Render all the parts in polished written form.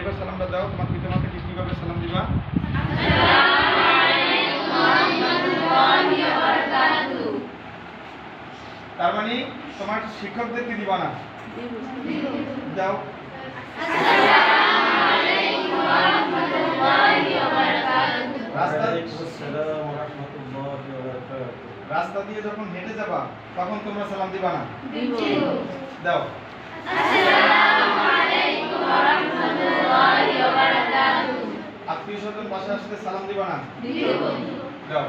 এবার সালামটা দাও। তোমার পিতামাতাকে কিভাবে সালাম দিবা? তার মানে তোমার শিক্ষকদেরকে দিবা না, দাও। রাস্তা দিয়ে যখন হেঁটে যাবা তখন তোমরা সালাম দিবা না, দাও। আত্মীয় স্বজন বাসা আসলে সালাম দিবা না, দাও।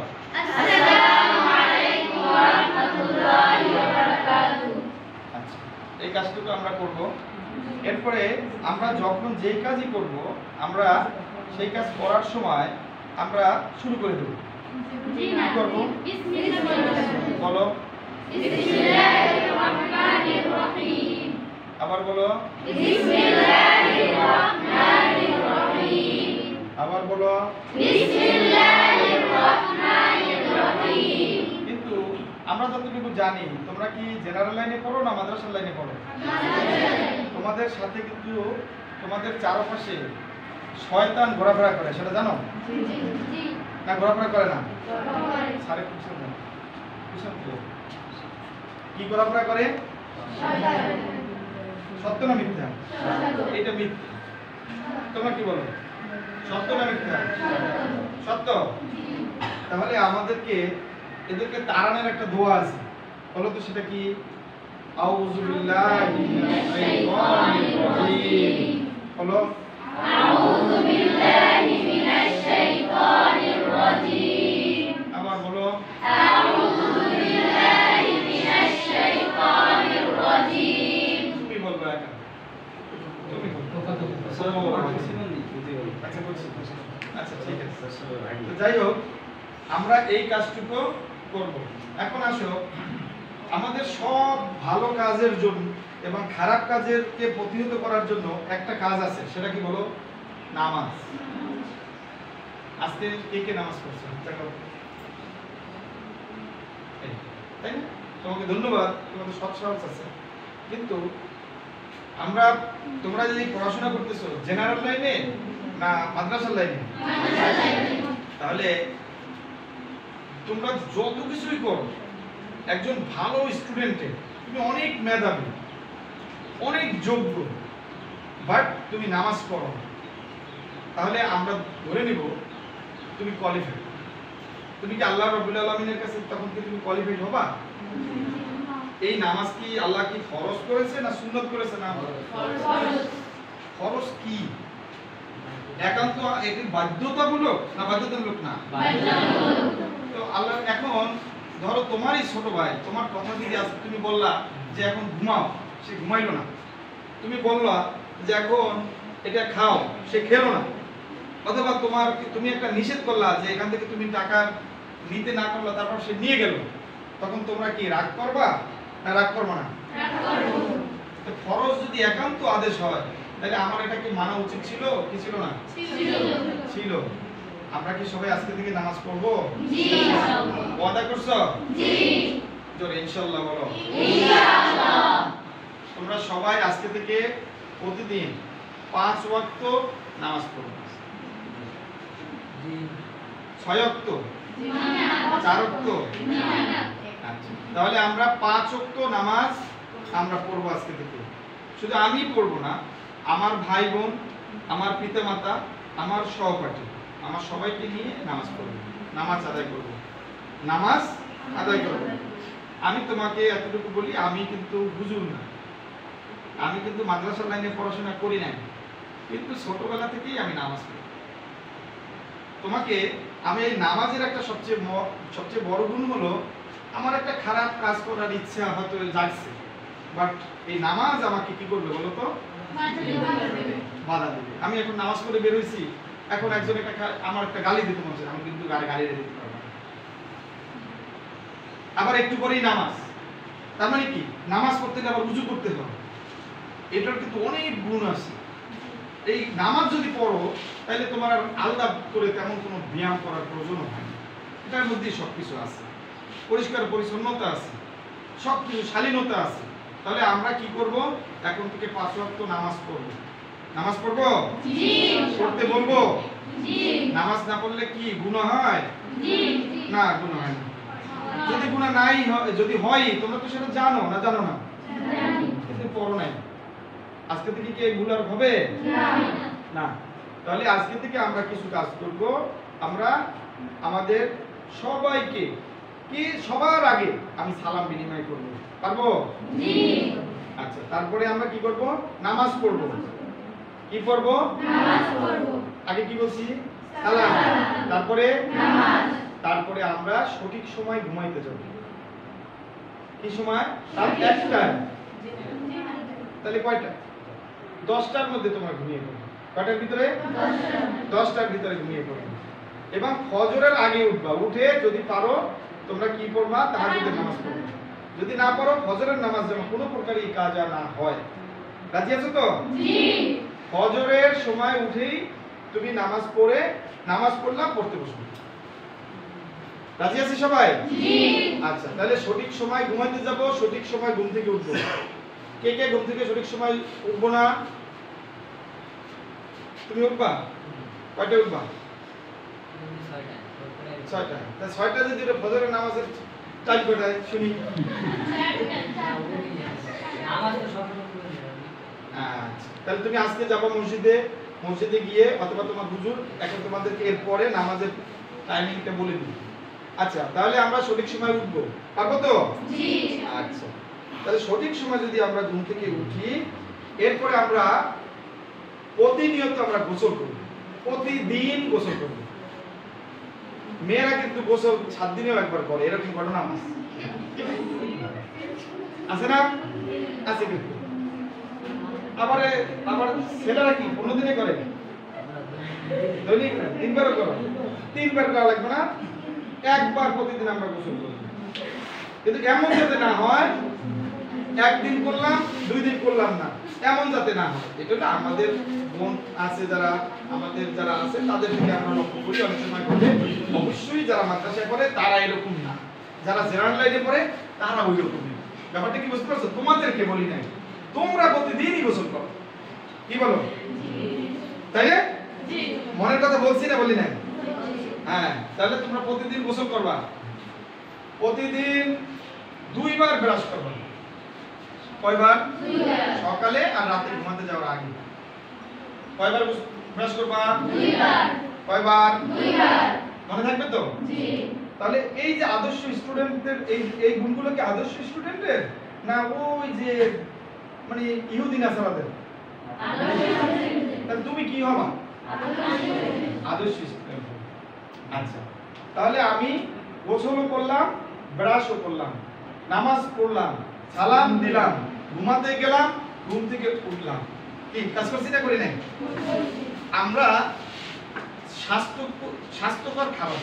আচ্ছা, এই কাজটুকু আমরা করব। এরপরে আমরা যখন যেই কাজই করব আমরা সেই কাজ করার সময় আমরা শুরু করে দেব। কি করব? বলো। আবার বলো। আবার বলো। কিন্তু আমরা যতটুকু জানি, তোমরা কি জেনারেল লাইনে পড়ো না মাদ্রাসার লাইনে পড়ো? তোমাদের সাথে কিন্তু তোমাদের চারপাশে শয়তান ঘোরাফেরা করে, সেটা জানো না? ঘোরাফেরা করে না? সারে কি ঘোরাফেরা করে? সত্য না মিথ্যা? এটা মিথ্যা। তোমরা কি বলো, সত্য না মিথ্যা? সত্য। তাহলে আমাদেরকে এদেরকে তাড়ানোর একটা দোয়া আছে, বলো তো সেটা কি? আউযু বিল্লাহি মিনাশ শাইতানির রাজীম। বলো। আউযু বিল্লাহি মিনাশ শাইতানির রাজীম। আবার বলো। আউযু বিল্লাহি মিনাশ শাইতানির রাজীম। তুমি বলবে একা, তুমি আচ্ছা ঠিক আছে। তো যাই হোক, আমরা এই কাজটুকু করব। এখন আসো, আমাদের সব ভালো কাজের জন্য এবং খারাপ কাজেরকে প্রতিহত করার জন্য একটা কাজ আছে, সেটা কি বলো? নামাজ। আজকে কে কে নামাজ পড়ছো? তাই না? তোমাকে ধন্যবাদ, তোমাদের সৎ সাহস আছে। কিন্তু আমরা, তোমরা যদি পড়াশোনা করতেছো জেনারেল লাইনে না মাদ্রাসার লাইনে, তাহলে তোমরা যত কিছুই করো, একজন ভালো স্টুডেন্টে তুমি অনেক মেধাবী, অনেক যোগ্য, বাট তুমি নামাজ পড়ো, তাহলে আমরা ধরে নিব তুমি কোয়ালিফাইড। তুমি কি আল্লাহ রাব্বুল আলামিনের কাছে তখন কি তুমি কোয়ালিফাইড হবা? এই নামাজ কি আল্লাহ কি ফরজ করেছে না সুন্নাত করেছে? না ফরজ। কি একান্ত এটি বাধ্যতামূলক না বাধ্যতামূলক না? তো আল্লাহ, এখন ধরো তোমারই ছোট ভাই তোমার কথা যদি আজকে তুমি বললা যে এখন ঘুমাও, সে ঘুমাইলো না। তুমি বললা যে এখন এটা খাও, সে খেলো না। অথবা তুমি একটা নিষেধ করলা যে এখান থেকে তুমি টাকা নিতে না করলা, তারপর সে নিয়ে গেল, তখন তোমরা কি রাগ করবা না রাগ করবা না? তো ফরজ যদি একান্ত আদেশ হয়, তাহলে আমার এটা কি মানা উচিত ছিল কি ছিল না? ছিল। আমরা কি সবাই আজকে থেকে নামাজ পড়বো? জি ইনশাআল্লাহ। ওয়াদা করছো? জি। জোরে ইনশাআল্লাহ বলো। ইনশাআল্লাহ। তোমরা সবাই আজকে থেকে প্রতিদিন 5 ওয়াক্ত নামাজ পড়বে। জি। 6 ওয়াক্ত? জি না। 4 ওয়াক্ত? জি না। আচ্ছা, তাহলে আমরা 5 ওয়াক্ত নামাজ আমরা পড়বো আজকে থেকে। শুধু আমি পড়বো না, আমার ভাই বোন, আমার পিতামাতা, আমার সহপাঠী, আমার সবাইকে নিয়ে নামাজ পড়বো, নামাজ আদায় করবো, নামাজ আদায় করবো। আমি তোমাকে এতটুকু বলি, আমি কিন্তু হুজুর না, আমি কিন্তু মাদ্রাসার লাইনে পড়াশোনা করি নাই, কিন্তু ছোটবেলা থেকেই আমি নামাজ পড়ি। তোমাকে আমি এই নামাজের একটা সবচেয়ে বড় গুণ হলো, আমার একটা খারাপ কাজ করার ইচ্ছা হয়তো জাগছে, বাট এই নামাজ আমাকে কি করবে বলো তো? বাধা দেবে। আমি এখন নামাজ পড়ে বের হইছি, এখন একজন আমার একটা গালি দিতে মনে হচ্ছে, আমি কিন্তু গালি দিতে পারবো না। আবার একটু পরেই নামাজ, তার মানে কি নামাজ পড়তে গেলে আবার উযু করতে হবে। এটার কিন্তু অনেক গুণ আছে। এই নামাজ যদি পড়ো, তাহলে তোমার আর আলাদা করে তেমন কোনো ব্যায়াম করার প্রয়োজন হয় না। এটার মধ্যে সবকিছু আছে, পরিষ্কার পরিচ্ছন্নতা আছে, সবকিছু শালীনতা আছে। তাহলে আমরা কি করব? এখন থেকে 5 ওয়াক্ত নামাজ পড়ব। নামাজ পড়বো? জি। পড়তে বলবো? জি। নামাজ না পড়লে কি গুনাহ হয়? জি। না, গুনাহ হয় না। যদি গুনাহ নাই হয়, যদি হয় তোমরা তো সেটা জানো না, জানো না? জানি। কিন্তু পড়ো নাই। আজকে থেকে কি এগুলো আর হবে? না। তাহলে আজকে থেকে আমরা কিছু কাজ করব। আমরা আমাদের সবাইকে কি সবার আগে আমি সালাম বিনিময় করব। পারবো? জি। আচ্ছা, তারপরে আমরা কি করব? নামাজ পড়ব। কি পড়ব? নামাজ পড়ব। আগে কি বলছি? সালাম। তারপরে নামাজ। তারপরে আমরা সঠিক সময় ঘুমাইতে যাব। কি সময়? রাত ১টা। তাহলে কয়টা? 10টার মধ্যে তোমরা ঘুমিয়ে পড়বে। কয়টার ভিতরে? 10টার ভিতরে ঘুমিয়ে পড়বে। এবং ফজরের আগে উঠবা। উঠে যদি পারো তোমরা কি পড়বা? তাহাজ্জুদের নামাজ পড়বে। যদি না পারো ফজরের নামাজ যেন কোনো প্রকারই কাজা না হয়। রাজি আছো তো? জি। ফজরের সময় উঠেই তুমি নামাজ পড়ে, নামাজ পড়লাম পড়তে বসবে। রাজি আছি সবাই? জি। আচ্ছা, তাহলে সঠিক সময় ঘুমাইতে যাব, সঠিক সময় ঘুম থেকে উঠবো। কে কে ঘুম থেকে সঠিক সময় উঠবো না? তুমি উঠবা? কয়টায় উঠবা? 6টা। তা 6টা যদি ফজরের নামাজের টাইম কোটায় শুনি। আচ্ছা, তাহলে তুমি আজকে যাবা মসজিদে, মসজিদে গিয়ে অথবা তোমার হুজুর এখন তোমাদেরকে এরপরে নামাজের টাইমিংটা বলে দিই। আচ্ছা, তাহলে আমরা সঠিক সময় উঠবো। পারবো তো? জি। আচ্ছা, তাহলে সঠিক সময় যদি আমরা ঘুম থেকে উঠি, এরপরে আমরা প্রতিনিয়ত আমরা গোসল করব। প্রতিদিন গোসল করব। মেয়েরা কিন্তু গোসল 7 দিনেও একবার করে, এরকম ঘটনা আছে না? আছে কিন্তু। আবার ছেলেরা কি 15 দিনে করে? দৈনিক 3বারও করো। 3বার করা লাগবে না, একবার প্রতিদিন আমরা গোসল করব। কিন্তু এমন যাতে না হয় একদিন করলাম 2 দিন করলাম না, এমন যাতে না হয়। এটা আমাদের বোন আছে যারা, আমাদের যারা আছে তাদের থেকে আমরা লক্ষ্য করি। অনেক সময় করে অবশ্যই যারা মাদ্রাসায় পড়ে তারা এরকম না, যারা জেনারেল লাইনে পড়ে তারা ওই রকমই। ব্যাপারটা কি বুঝতে পারছো? তোমাদেরকে বলি নাই, তোমরা প্রতিদিনই গোসল করো। কি বলো? তাই না? মনের কথা বলছি না বলি নাই? হ্যাঁ, তাহলে তোমরা প্রতিদিন গোসল করবা। প্রতিদিন 2বার ব্রাশ করবা। কয়বার? 2বার। সকালে আর রাতে ঘুমাতে যাওয়ার আগে। কয়বার ব্রাশ করবা? 2বার। কয়বার? 2বার। মনে থাকবে তো? জি। তাহলে এই যে আদর্শ স্টুডেন্টদের এই গুণগুলো কি আদর্শ স্টুডেন্টের না ওই যে মানে ইহুদি নাসারাদের? আদর্শ স্টুডেন্টের। তাহলে তুমি কি হবা? আদর্শ স্টুডেন্ট। আচ্ছা, তাহলে আমি গোসলও করলাম, ব্রাশও করলাম, নামাজ পড়লাম, সালাম দিলাম, ঘুমাতে গেলাম, ঘুম থেকে উঠলাম। কি কাজ করছি না করি নাই? আমরা স্বাস্থ্যকর খাবার খাবো।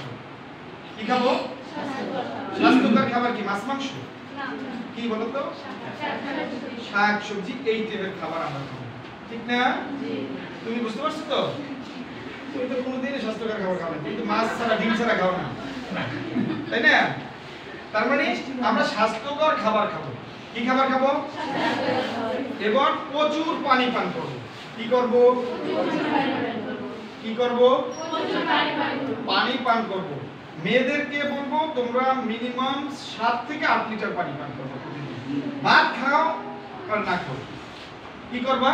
কি খাবো? স্বাস্থ্যকর খাবার কি? মাছ মাংস? কি বলো তো? শাক সবজি, এই টাইপের খাবার আমরা খাবো। ঠিক না? তুমি বুঝতে পারছো তো? তুমি তো কোনোদিনই স্বাস্থ্যকর খাবার খাও না, কিন্তু মাছ ছাড়া ডিম ছাড়া খাও না, তাই না? তার মানে আমরা স্বাস্থ্যকর খাবার খাবো। কি খাবার খাবো? এবং প্রচুর পানি পান করবো। কি করব? কি করব? পানি পান করব। মেয়েদেরকে বলবো তোমরা মিনিমাম 7 থেকে 8 লিটার পানি পান করবে প্রতিদিন। ভাত খাও আর না খাও, কি করবা?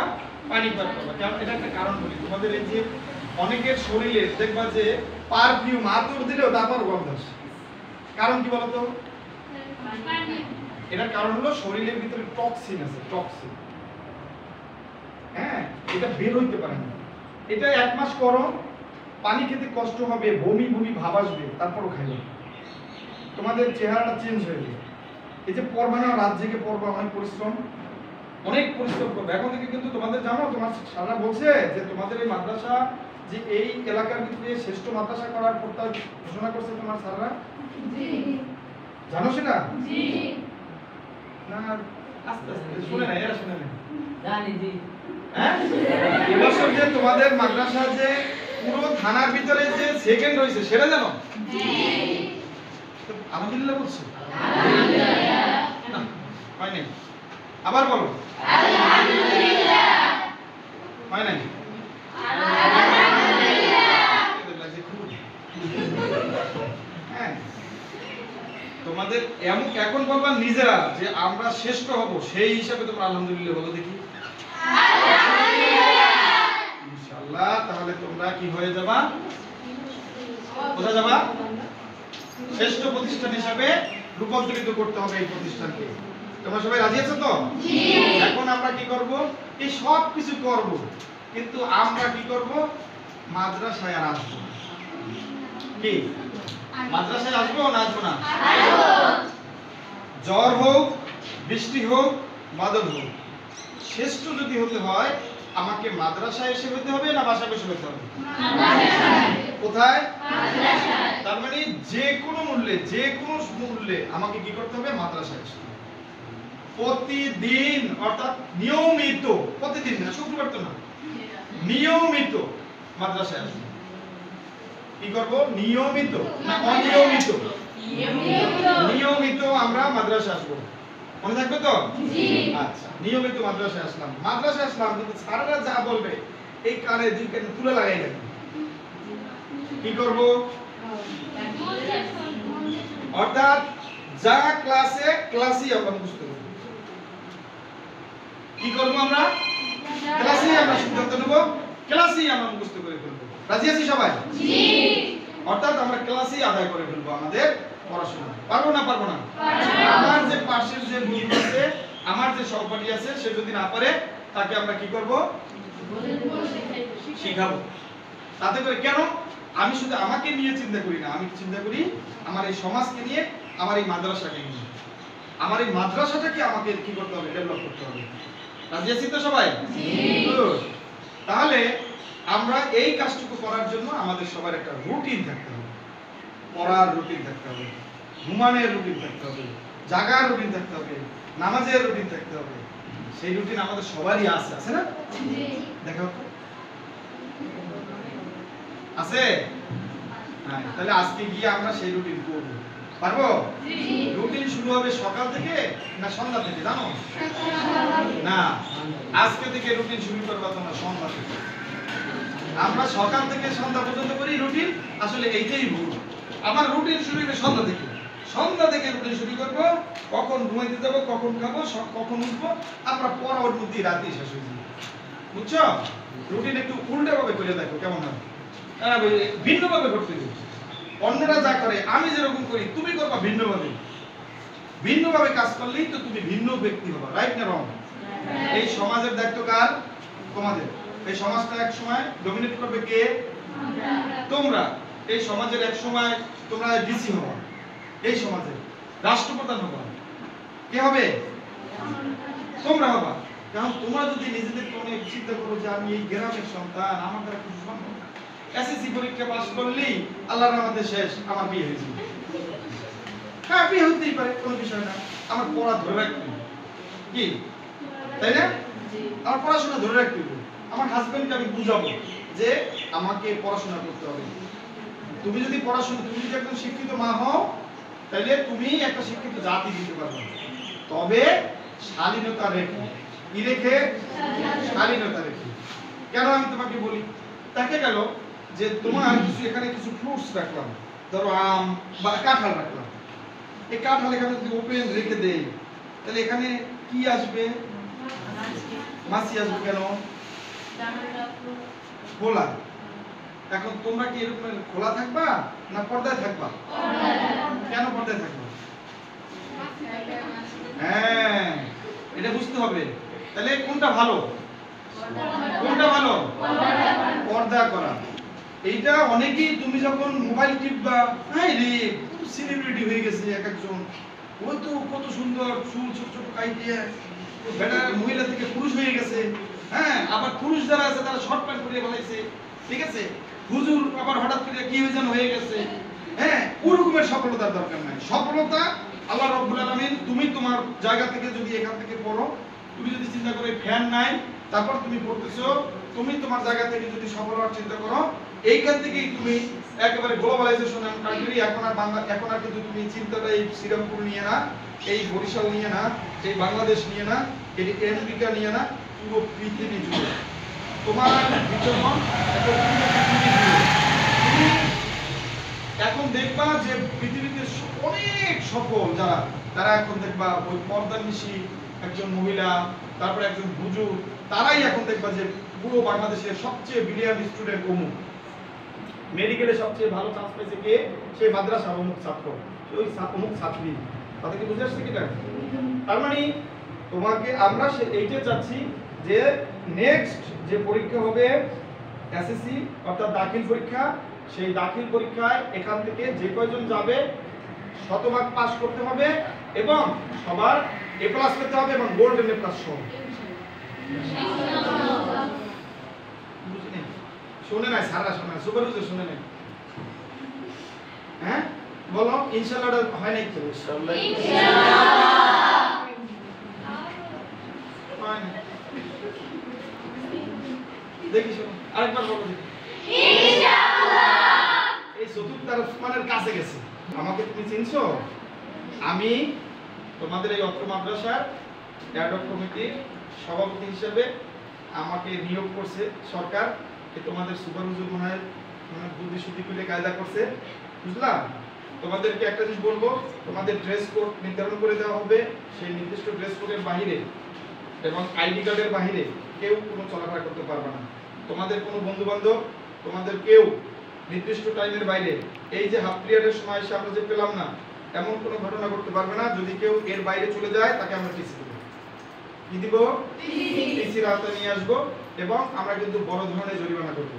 পানি পান করবা। কারণ এটা একটা কারণ বলি, তোমাদের এই যে অনেকের শরীরে দেখবা যে পারফিউম আতর দিলেও তারপর গন্ধ আসে। কারণ কি বলতো? এটার কারণ হলো শরীরের ভিতরে টক্সিন আছে, টক্সিন। হ্যাঁ, এটা বের হইতে পারে না। এটা 1 মাস করো, পানি খেতে কষ্ট হবে, বমি বমি ভাব আসবে, তারপরও খাইবে, তোমাদের চেহারাটা চেঞ্জ হয়ে যাবে। এই যে পড়বা না, রাত জেগে পড়বা, অনেক পরিশ্রম করবে। এখন থেকে কিন্তু তোমাদের জানো, তোমার সারা বলছে যে তোমাদের এই মাদ্রাসা যে এই এলাকার ভিতরে শ্রেষ্ঠ মাদ্রাসা করার প্রস্তাব ঘোষণা করছে তোমার স্যাররা। জি। জানো সেটা? জি। না, আস্তে আস্তে শুনে না, এরা শুনে না। জানি জি। হ্যাঁ, এবছর যে তোমাদের মাদ্রাসা যে পুরো থানার ভিতরে যে সেকেন্ড হয়েছে সেটা জানো? জি। আলহামদুলিল্লাহ বলছো? আলহামদুলিল্লাহ। হয় নাই, আবার বলো আলহামদুলিল্লাহ। হয় নাই? হ্যাঁ, তোমাদের এখন বলবা নিজেরা যে আমরা শ্রেষ্ঠ হব, সেই হিসাবে তোমরা আলহামদুলিল্লাহ বলো দেখি। ইনশাআল্লাহ তাহলে তোমরা কি হয়ে যাবা? কোথায় যাবা? শ্রেষ্ঠ প্রতিষ্ঠান হিসাবে রূপান্তরিত করতে হবে এই প্রতিষ্ঠানকে। তোমরা সবাই রাজি আছো তো? জি। এখন আমরা কি করব? এই সব কিছু করব, কিন্তু আমরা কি করব? মাদ্রাসায় আর আসবো না। কি মাদ্রাসায় আসবো না আসবো না? আসবো। জ্বর হোক, বৃষ্টি হোক, বাদল হোক, শ্রেষ্ঠ যদি হতে হয় আমাকে মাদ্রাসায় এসে হতে হবে না বাসায় বসে হতে হবে? মাদ্রাসায়। কোথায়? মাদ্রাসায়। তার মানে যে কোনো মূল্যে আমাকে কি করতে হবে? মাদ্রাসায় আসতে হবে প্রতিদিন, অর্থাৎ নিয়মিত। প্রতিদিন না, শুক্রবার তো না, নিয়মিত মাদ্রাসায় আসবো। কি করব? নিয়মিত না অনিয়মিত? নিয়মিত আমরা মাদ্রাসায় আসবো। মনে থাকবে তো? জি। আচ্ছা, নিয়মিত মাদ্রাসায় আসলাম, কিন্তু স্যাররা যা বলবে এই কানে দুই কানে তুলে লাগাই রাখবো। কি করব? অর্থাৎ যা ক্লাসই আমরা মুখস্থ করব। কি করব? আমরা ক্লাসেই আমরা সিদ্ধান্ত নেব, ক্লাসেই আমরা মুখস্থ করে ফেলবো। রাজি আছি সবাই? জি। অর্থাৎ আমরা ক্লাসেই আদায় করে ফেলবো আমাদের পড়াশোনা। পারবো না? পারবো না? আমার যে পাশের যে বন্ধু আছে, আমার যে সহপাঠী আছে, সে যদি না পারে তাকে আমরা কি করব? শিখাবো। তাতে করে কেন? আমি শুধু আমাকে নিয়ে চিন্তা করি না, আমি চিন্তা করি আমার এই সমাজকে নিয়ে, আমার এই মাদ্রাসাকে নিয়ে। আমার এই মাদ্রাসাটাকে আমাকে কি করতে হবে? ডেভেলপ করতে হবে। রাজি আছি তো সবাই? জি। তাহলে আমরা এই কাজটুকু করার জন্য আমাদের সবার একটা রুটিন থাকতে হবে। পড়ার রুটিন থাকতে হবে, ঘুমানোর রুটিন থাকতে হবে, জাগার রুটিন থাকতে হবে, নামাজের রুটিন থাকতে হবে। সেই রুটিন আমাদের সবারই আছে, আছে না? জি। দেখো আছে? হ্যাঁ, তাহলে আজকে গিয়ে আমরা সেই রুটিন করব। পারবো? জি। রুটিন শুরু হবে সকাল থেকে না সন্ধ্যা থেকে জানো? না, আজকে থেকে রুটিন শুরু করবা তোমরা সন্ধ্যা থেকে। আমরা সকাল থেকে সন্ধ্যা পর্যন্ত করি রুটিন, আসলে এইটাই ভুল। আমার রুটিন শুরু হবে সন্ধ্যা থেকে রুটিন শুরু করব। কখন ঘুমাইতে যাব, কখন খাবো, কখন উঠবো, আমরা পড়ার মধ্যে রাতে শেষ হয়ে যাবে। বুঝছো? রুটিন একটু উল্টো ভাবে করে দেখো কেমন হবে। ভিন্ন ভাবে করতে হবে। অন্যরা যা করে আমি যেরকম করি তুমি করবা ভিন্ন ভাবে কাজ করলেই তো তুমি ভিন্ন ব্যক্তি হবা। রাইট না রং? এই সমাজের দায়িত্ব কার? তোমাদের। এই সমাজটা এক সময় ডমিনেট করবে কে? তোমরা। এই সমাজের এক সময় তোমরা ডিসি হবা, এই সমাজের রাষ্ট্রপ্রধান হবা। কে হবে? তোমরা হবা। কারণ তোমরা যদি নিজেদেরকে অনেক চিন্তা করো যে আমি এই গ্রামের সন্তান, আমার দ্বারা কিছু সম্ভব না, এসএসসি পরীক্ষা পাস করলেই আল্লাহর রহমতে শেষ, আমার বিয়ে হয়ে যাবে। হ্যাঁ, বিয়ে হতেই পারে, কোনো বিষয় না। আমার পড়া ধরে রাখতে হবে, কি তাই না? আমার পড়াশোনা ধরে রাখতে হবে। আমার হাজবেন্ডকে আমি বুঝাবো যে আমাকে পড়াশোনা করতে হবে। তুমি যদি একজন শিক্ষিত মা হও, তাহলে তুমি একটা শিক্ষিত জাতি দিতে পারবে। তবে শালীনতা রেখে, কি রেখে? শালীনতা রেখে। কেন আমি তোমাকে বলি? দেখা গেল যে তোমার এখানে কিছু ফ্রুটস রাখলাম, ধরো আম বা কাঁঠাল রাখলাম। এই কাঁঠাল এখানে যদি ওপেন রেখে দেই, তাহলে এখানে কি আসবে? মাছি আসবে। কেন? খোলা। এখন তোমরা কি এরকম খোলা থাকবা না পর্দায় থাকবা? কেন পর্দায় থাকবা? হ্যাঁ, এটা বুঝতে হবে। তাহলে কোনটা ভালো? পর্দা করা। এইটা অনেকেই তুমি যখন মোবাইল টিপবা, হ্যাঁ রে সেলিব্রিটি হয়ে গেছে এক একজন, ওই তো কত সুন্দর চুল ছোট ছোট কাইটিয়ে বেটা মহিলা থেকে পুরুষ হয়ে গেছে। হ্যাঁ, আবার পুরুষ যারা আছে তারা শর্ট প্যান্ট পরে ফেলাইছে, ঠিক আছে? হুজুর আবার হঠাৎ করে কি হয়ে গেছে। হ্যাঁ, ওরকমের সফলতার দরকার নাই। সফলতা আল্লাহ রাব্বুল আলামিন, তুমি তোমার জায়গা থেকে যদি এখান থেকে পড়ো, তুমি যদি চিন্তা করো ফ্যান নাই, তারপর তুমি পড়তেছো, তুমি তোমার জায়গা থেকে যদি সফল হওয়ার চিন্তা করো, এইখান থেকেই তুমি একেবারে গ্লোবালাইজেশন কান্ট্রি। এখন আর কিন্তু তুমি চিন্তাটা এই শ্রীরামপুর নিয়ে না, এই বরিশাল নিয়ে না, এই বাংলাদেশ নিয়ে না, এই আমেরিকা নিয়ে না, পুরো পৃথিবী জুড়ে তোমার বিচরণ তুমি এখন দেখবা যে পৃথিবীতে অনেক সফল যারা, তারা এখন দেখবা ওই পর্দানিশী একজন মহিলা, তারপরে একজন হুজুর, তারাই এখন দেখবা যে পুরো বাংলাদেশের সবচেয়ে ব্রিলিয়ান্ট স্টুডেন্ট অমুক, মেডিকেলে সবচেয়ে ভালো চান্স পেয়েছে কে, সেই মাদ্রাসার অমুক ছাত্র, ওই অমুক ছাত্রী। তাদেরকে বুঝে আসছে কিনা? তার মানে তোমাকে আমরা এইটা চাচ্ছি যে নেক্সট যে পরীক্ষা হবে এসএসসি অর্থাৎ দাখিল পরীক্ষা, সেই দাখিল পরীক্ষায় এখান থেকে যে কয়জন যাবে শতভাগ পাস করতে হবে এবং সবার এ প্লাস পেতে হবে এবং গোল্ডেন এ প্লাস সহ। শুনে নাই সারা শুনে সুপার হুজুর শুনে নাই? হ্যাঁ বলো ইনশাআল্লাহ হয় নাই তো? ইনশাআল্লাহ দেখি শোনো আরেকবার বলো দেখি। ইনশাআল্লাহ। এই চতুর্থ আসমানের কাছে গেছে। আমাকে তুমি চিনছো? আমি তোমাদের এই অত্র মাদ্রাসার অ্যাডহক কমিটির সভাপতি হিসেবে আমাকে নিয়োগ করছে সরকার। তোমাদের সুপার হুজুর মনে হয় বুদ্ধি শুদ্ধি করে কায়দা করছে, বুঝলাম। তোমাদেরকে একটা জিনিস বলবো, তোমাদের ড্রেস কোড নির্ধারণ করে দেওয়া হবে। সেই নির্দিষ্ট ড্রেস কোডের বাইরে এবং আইডি কার্ডের বাইরে কেউ কোনো চলাফেরা করতে পারবে না। তোমাদের কোনো বন্ধু বান্ধব, তোমাদের কেউ নির্দিষ্ট টাইমের বাইরে এই যে হাফ পিরিয়ডের সময় এসে আমরা যে পেলাম না, এমন কোনো ঘটনা করতে পারবে না। যদি কেউ এর বাইরে চলে যায় তাকে আমরা টিসি দেবো। কি দিব? টিসির আওতায় নিয়ে আসবো এবং আমরা কিন্তু বড় ধরনের জরিমানা করবো।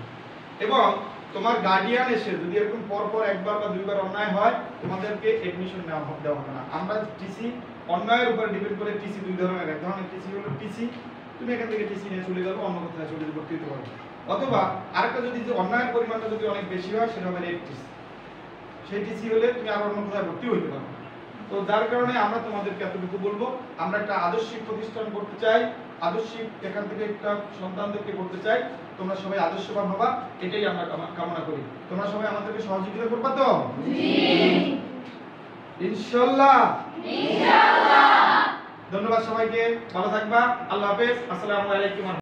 এবং তোমার গার্ডিয়ান এসে যদি এরকম পরপর একবার বা দুইবার অন্যায় হয়, তোমাদেরকে এডমিশন দেওয়া হবে না। আমরা টিসি অন্যায়ের উপর ডিপেন্ড করে টিসি দুই ধরনের। এক ধরনের টিসি হলো টিসি তুমি এখান থেকে টিসি নিয়ে চলে যাবো, অন্য কোথায় চলে ভর্তি হতে পারো। অথবা আরেকটা যদি যে অন্যায়ের পরিমাণটা যদি অনেক বেশি হয়, সেটা হবে রেড টিসি। সেই টিসি হলে তুমি আবার অন্য কোথায় ভর্তি হইতে পারো। তো যার কারণে আমরা তোমাদেরকে এতটুকু বলবো, আমরা একটা আদর্শিক প্রতিষ্ঠান করতে চাই, আদর্শিক এখান থেকে একটা সন্তানদেরকে করতে চাই। তোমরা সবাই আদর্শবান হবা, এটাই আমরা কামনা করি। তোমরা সবাই আমাদেরকে সহযোগিতা করবা তো? জি ইনশাআল্লাহ। ইনশাআল্লাহ। ধন্যবাদ সবাইকে, ভালো থাকবা। আল্লাহ হাফেজ। আসসালামু আলাইকুম।